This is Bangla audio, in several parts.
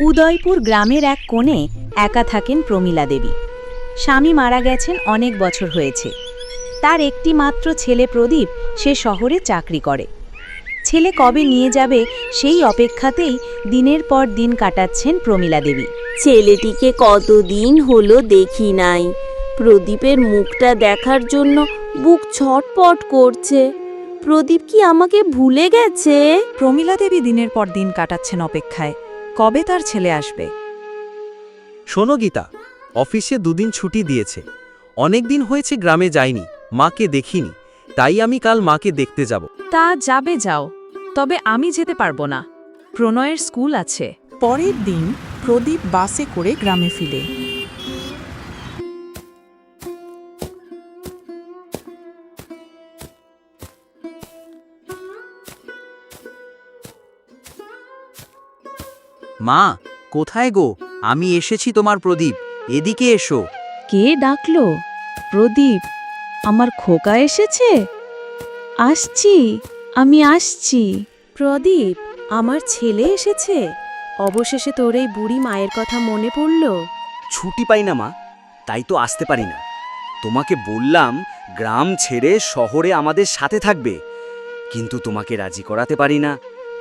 উদয়পুর গ্রামের এক কোণে একা থাকেন প্রমীলা দেবী। স্বামী মারা গেছেন অনেক বছর হয়েছে। তার একটি মাত্র ছেলে প্রদীপ সে শহরে চাকরি করে। ছেলে কবে নিয়ে যাবে সেই অপেক্ষাতেই দিনের পর দিন কাটাচ্ছেন প্রমীলা দেবী। ছেলেটিকে কতদিন হলো দেখি নাই। প্রদীপের মুখটা দেখার জন্য বুক ছটপট করছে। প্রদীপ কি আমাকে ভুলে গেছে? প্রমীলা দেবী দিনের পর দিন কাটাচ্ছেন অপেক্ষায়, কবে তার ছেলে আসবে। শোনো গীতা, অফিসে দুদিন ছুটি দিয়েছে। অনেক দিন হয়েছে গ্রামে যাইনি, মাকে দেখিনি, তাই আমি কাল মাকে দেখতে যাব। তা যাবে যাও, তবে আমি যেতে পারবো না, প্রণয়ের স্কুল আছে। পরের দিন প্রদীপ বাসে করে গ্রামে ফিরে। মা, কোথায় গো? আমি এসেছি তোমার প্রদীপ, এদিকে এসো। কে ডাকলো? প্রদীপ, আমার খোকা এসেছে? আসছি, আমি আসছি। প্রদীপ, আমার ছেলে এসেছে। অবশেষে তোর এই বুড়ি মায়ের কথা মনে পড়ল। ছুটি পাই না মা, তাই তো আসতে পারি না। তোমাকে বললাম গ্রাম ছেড়ে শহরে আমাদের সাথে থাকবে, কিন্তু তোমাকে রাজি করাতে পারি না।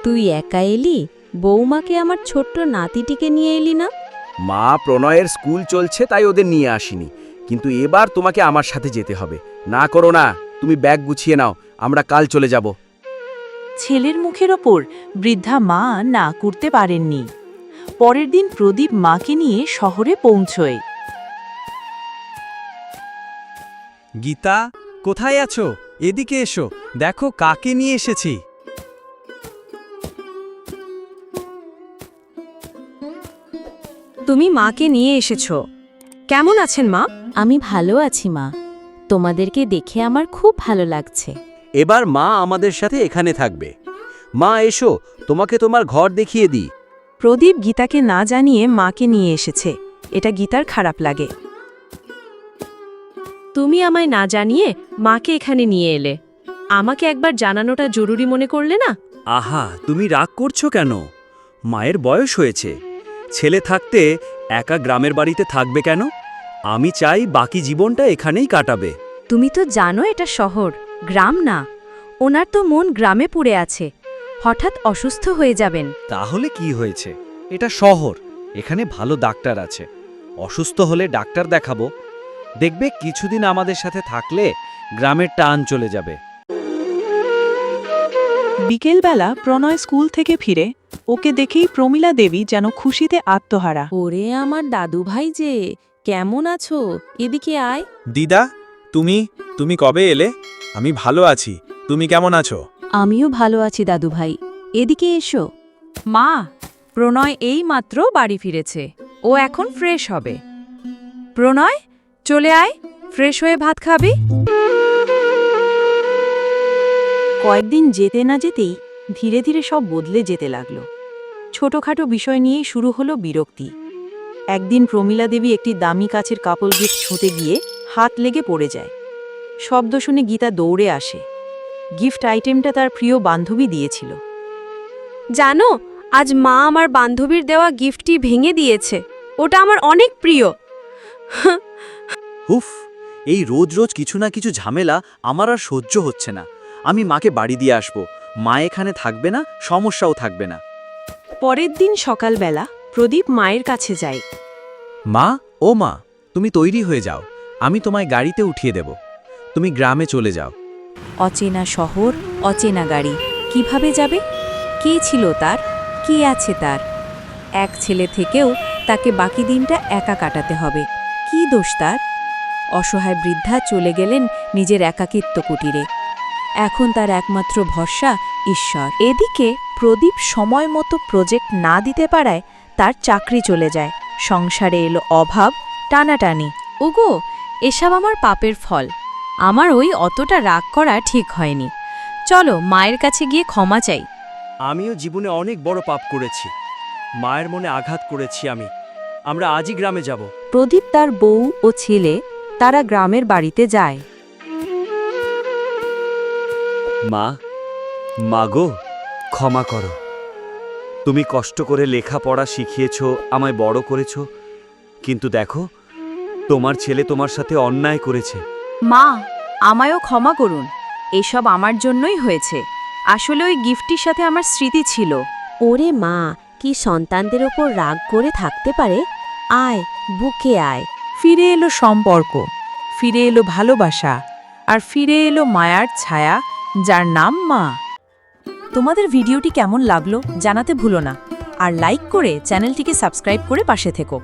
তুই একা এলি? বৌমাকে আমার ছোট্ট নাতিটিকে নিয়ে এলি না? মা, প্রণয়ের স্কুল চলছে তাই ওদের নিয়ে আসিনি, কিন্তু এবার তোমাকে আমার সাথে যেতে হবে। না করো না, তুমি ব্যাগ গুছিয়ে নাও, আমরা কাল চলে যাব। ছেলের মুখের ওপর বৃদ্ধা মা না করতে পারেননি। পরের দিন প্রদীপ মাকে নিয়ে শহরে পৌঁছয়। গীতা, কোথায় আছো? এদিকে এসো, দেখো কাকে নিয়ে এসেছি। তুমি মাকে নিয়ে এসেছো। কেমন আছেন মা? আমি ভালো আছি মা। তোমাদেরকে দেখে আমার খুব ভালো লাগছে। এবার মা আমাদের সাথে এখানে থাকবে। মা এসো, তোমাকে তোমার ঘর দেখিয়ে দিই। প্রদীপ গীতাকে না জানিয়ে মাকে নিয়ে এসেছে, এটা গীতার খারাপ লাগে। তুমি আমায় না জানিয়ে মাকে এখানে নিয়ে এলে। আমাকে একবার জানানোটা জরুরি মনে করলে না? আহা, তুমি রাগ করছো কেন? মায়ের বয়স হয়েছে, ছেলে থাকতে একা গ্রামের বাড়িতে থাকবে কেন? আমি চাই বাকি জীবনটা এখানেই কাটাবে। তুমি তো জানো এটা শহর, গ্রাম না। ওনার তো মন গ্রামে পড়ে আছে। হঠাৎ অসুস্থ হয়ে যাবেন। তাহলে কি হয়েছে? এটা শহর, এখানে ভালো ডাক্তার আছে। অসুস্থ হলে ডাক্তার দেখাবো। দেখবে কিছুদিন আমাদের সাথে থাকলে গ্রামের টান চলে যাবে। বিকেলবেলা প্রণয় স্কুল থেকে ফিরে ওকে দেখেই প্রমীলা দেবী যেন খুশিতে আত্মহারা। ওরে আমার দাদু ভাই যে, কেমন আছো? এদিকে আয়। দিদা, তুমি কবে এলে? আমি ভালো আছি, তুমি কেমন আছো? আমিও ভালো আছি দাদু ভাই, এদিকে এসো। মা, প্রণয় এই মাত্র বাড়ি ফিরেছে, ও এখন ফ্রেশ হবে। প্রণয়, চলে আয়, ফ্রেশ হয়ে ভাত খাবি। কয়েকদিন যেতে না যেতেই ধীরে ধীরে সব বদলে যেতে লাগলো। ছোটখাটো বিষয় নিয়েই শুরু হলো বিরক্তি। একদিন প্রমীলা দেবী একটি দামি কাচের কাপড় গিফট ছুঁতে গিয়ে হাত লেগে পড়ে যায়। শব্দ শুনে গীতা দৌড়ে আসে। গিফট আইটেমটা তার প্রিয় বান্ধবী দিয়েছিল। জানো, আজ মা আমার বান্ধবীর দেওয়া গিফটটি ভেঙে দিয়েছে। ওটা আমার অনেক প্রিয়। হুফ, এই রোজ রোজ কিছু না কিছু ঝামেলা আমার আর সহ্য হচ্ছে না। আমি মাকে বাড়ি দিয়ে আসবো, মা এখানে থাকবে না, সমস্যাও থাকবে না। পরের দিন সকালবেলা প্রদীপ মায়ের কাছে যায়। মা, ও মা, তুমি তৈরি হয়ে যাও, আমি তোমায় গাড়িতে উঠিয়ে দেব। তুমি গ্রামে চলে যাও। অচেনা শহর, অচেনা গাড়ি, কিভাবে যাবে? কে ছিল তার? কি আছে তার? এক ছেলে থেকেও তাকে বাকি দিনটা একা কাটাতে হবে। কি দোষ তার? অসহায় বৃদ্ধা চলে গেলেন নিজের একাকিত্ব কুটিরে। এখন তার একমাত্র ভরসা ঈশ্বর। এদিকে প্রদীপ সময় মতো প্রজেক্ট না দিতে পারায় তার চাকরি চলে যায়। সংসারে এলো অভাব, টানাটানি। ওগো, এসব আমার পাপের ফল। আমার ওই অতটা রাগ করা ঠিক হয়নি। চলো মায়ের কাছে গিয়ে ক্ষমা চাই। আমিও জীবনে অনেক বড় পাপ করেছি, মায়ের মনে আঘাত করেছি আমি। আমরা আজই গ্রামে যাব। প্রদীপ তার বউ ও ছেলে তারা গ্রামের বাড়িতে যায়। মা, মাগো, ক্ষমা করো। তুমি কষ্ট করে লেখাপড়া শিখিয়েছ, আমায় বড় করেছ, কিন্তু দেখো তোমার ছেলে তোমার সাথে অন্যায় করেছে। মা, আমায়ও ক্ষমা করুন। এসব আমার জন্যই হয়েছে। আসলে ওই গিফটটির সাথে আমার স্মৃতি ছিল। ওরে মা, কি সন্তানদের ওপর রাগ করে থাকতে পারে? আয়, বুকে আয়। ফিরে এলো সম্পর্ক, ফিরে এলো ভালোবাসা, আর ফিরে এলো মায়ার ছায়া, যার নাম মা। তোমাদের ভিডিওটি কেমন লাগলো জানাতে ভুলো না, আর লাইক করে চ্যানেলটিকে সাবস্ক্রাইব করে পাশে থেকো।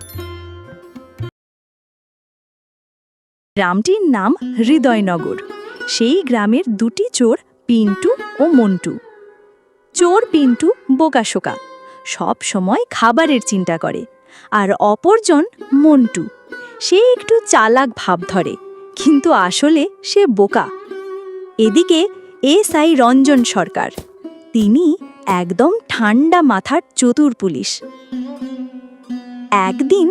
গ্রামটির নাম হৃদয়নগর। সেই গ্রামের দুটি চোর, পিন্টু ও মন্টু। চোর পিন্টু বোকাশোকা, সব সময় খাবারের চিন্তা করে, আর অপরজন মন্টু, সে একটু চালাক ভাব ধরে, কিন্তু আসলে সে বোকা। এদিকে এসআই রঞ্জন সরকার, তিনি একদম ঠান্ডা মাথার চতুর পুলিশ। একদিন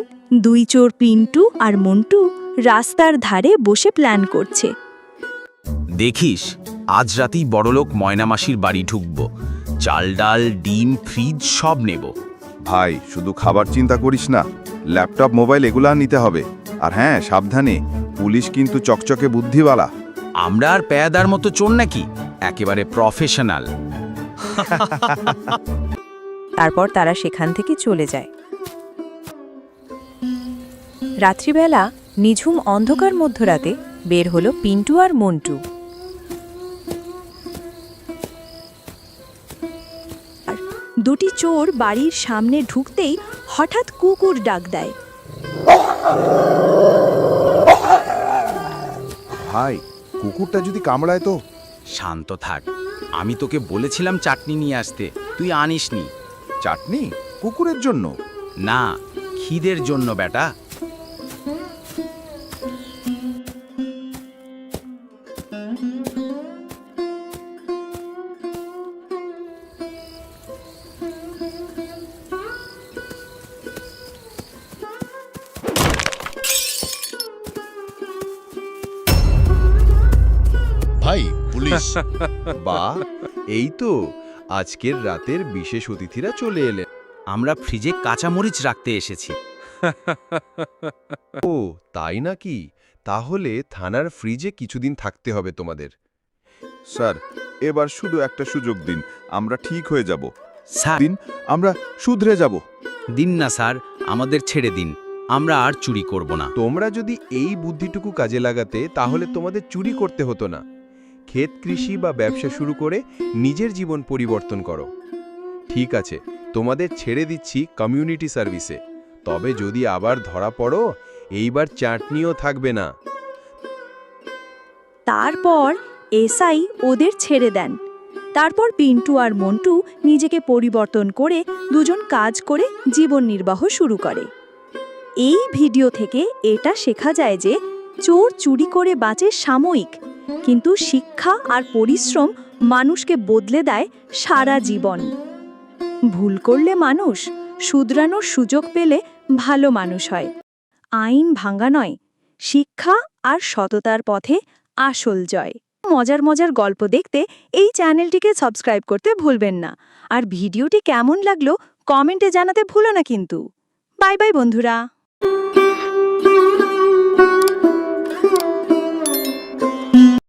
দুই চোর পিন্টু আর মন্টু রাস্তার ধারে বসে প্ল্যান করছে। দেখিস, আজ রাতেই বড়লোক ময়নামাসির বাড়ি ঢুকব। চাল ডাল ডিম ফ্রিজ সব নেব। ভাই, শুধু খাবার চিন্তা করিস না, ল্যাপটপ মোবাইল এগুলা নিতে হবে। আর হ্যাঁ, সাবধানে, পুলিশ কিন্তু চকচকে বুদ্ধিওয়ালা। আমরা আর পেয়াদার মতো চোর নাকি, একেবারে প্রফেশনাল। তারপর তারা সেখান থেকে চলে যায়। রাত্রিবেলা নিঝুম অন্ধকার মধ্যরাতে বের হলো পিন্টু আর মন্টু। দুটি চোর বাড়ির সামনে ঢুকতেই হঠাৎ কুকুর ডাক দেয়। ভাই, কুকুরটা যদি কামড়ায় তো? শান্ত থাক, আমি তোকে বলেছিলাম চাটনি নিয়ে আসতে, তুই আনিসনি। চাটনি কুকুরের জন্য? না, খিদের জন্য বেটা। ভাই, পুলিশ। বা, এই তো আজকের রাতের বিশেষ অতিথিরা চলে এলেন। আমরা ফ্রিজে কাঁচামরিচ রাখতে এসেছি। ও তাই নাকি? তাহলে থানার ফ্রিজে কিছুদিন থাকতে হবে তোমাদের। স্যার, এবার শুধু একটা সুযোগ দিন, আমরা ঠিক হয়ে যাব। স্যার, দিন, আমরা শুধরে যাব। দিন না স্যার, আমাদের ছেড়ে দিন, আমরা আর চুরি করব না। তোমরা যদি এই বুদ্ধিটুকু কাজে লাগাতে তাহলে তোমাদের চুরি করতে হতো না। ক্ষেত কৃষি বা ব্যবসা শুরু করে নিজের জীবন পরিবর্তন করো। ঠিক আছে, তোমাদের ছেড়ে দিচ্ছি কমিউনিটি সার্ভিসে। তবে যদি আবার ধরা পড়ো, এইবার চাটনিও থাকবে না। তারপর এসআই ওদের ছেড়ে দেন। তারপর পিন্টু আর মন্টু নিজেকে পরিবর্তন করে দুজন কাজ করে জীবন নির্বাহ শুরু করে। এই ভিডিও থেকে এটা শেখা যায় যে চোর চুরি করে বাঁচে সাময়িক, কিন্তু শিক্ষা আর পরিশ্রম মানুষকে বদলে দেয় সারা জীবন। ভুল করলে মানুষ শুধরানোর সুযোগ পেলে ভালো মানুষ হয়। আইন ভাঙা নয়, শিক্ষা আর সততার পথে আসল জয়। মজার মজার গল্প দেখতে এই চ্যানেলটিকে সাবস্ক্রাইব করতে ভুলবেন না। আর ভিডিওটি কেমন লাগলো কমেন্টে জানাতে ভুলো না কিন্তু। বাই বাই বন্ধুরা।